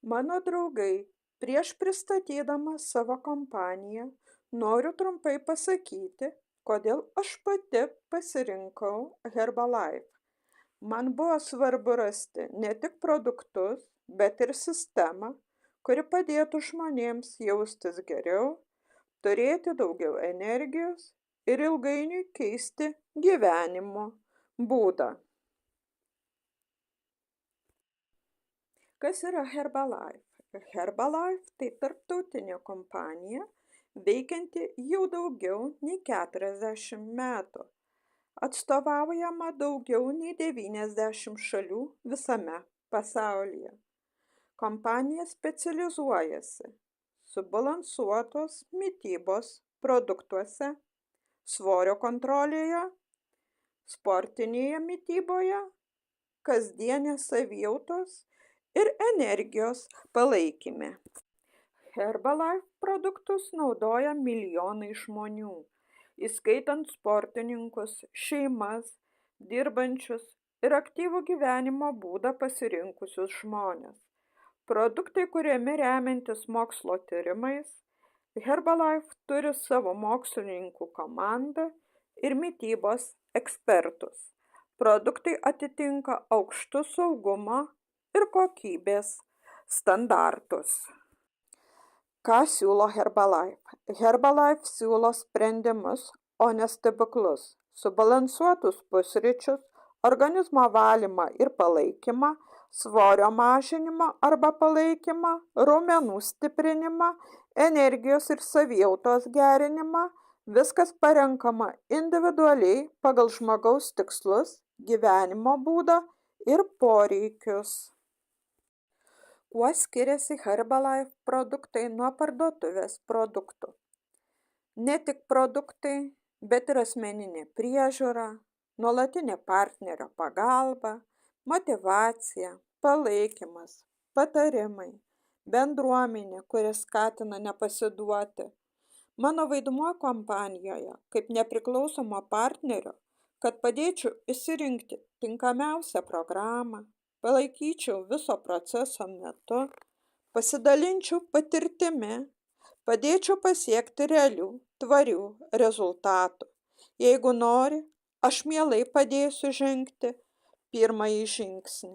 Mano draugai, prieš pristatydama savo kompaniją, noriu trumpai pasakyti, kodėl aš pati pasirinkau Herbalife. Man buvo svarbu rasti ne tik produktus, bet ir sistemą, kuri padėtų žmonėms jaustis geriau, turėti daugiau energijos ir ilgainiui keisti gyvenimo būdą. Kas yra Herbalife? Herbalife tai tarptautinė kompanija, veikianti jau daugiau nei 40 metų. Atstovaujama daugiau nei 90 šalių visame pasaulyje. Kompanija specializuojasi subalansuotos mitybos produktuose, svorio kontrolėje, sportinėje mityboje, kasdienės savijautos ir energijos palaikyme. Herbalife produktus naudoja milijonai žmonių, įskaitant sportininkus, šeimas, dirbančius ir aktyvų gyvenimo būdą pasirinkusius žmones. Produktai kuriami remiantis mokslo tyrimais. Herbalife turi savo mokslininkų komandą ir mitybos ekspertus. Produktai atitinka aukštus saugumo ir kokybės standartus. Ką siūlo Herbalife? Herbalife siūlo sprendimus, o ne stebuklus, subalansuotus pusryčius, organizmo valymą ir palaikymą, svorio mažinimą arba palaikymą, raumenų stiprinimą, energijos ir savijautos gerinimą. Viskas parenkama individualiai pagal žmogaus tikslus, gyvenimo būdą ir poreikius. Kuo skiriasi Herbalife produktai nuo parduotuvės produktų? Ne tik produktai, bet ir asmeninė priežiūra, nuolatinė partnerio pagalba, motyvacija, palaikymas, patarimai, bendruomenė, kuri skatina nepasiduoti. Mano vaidmuo kompanijoje kaip nepriklausomo partnerio, kad padėčiau išsirinkti tinkamiausią programą, palaikyčiau viso proceso metu, pasidalinčiau patirtimi, padėčiau pasiekti realių, tvarių rezultatų. Jeigu nori, aš mielai padėsiu žengti pirmąjį žingsnį.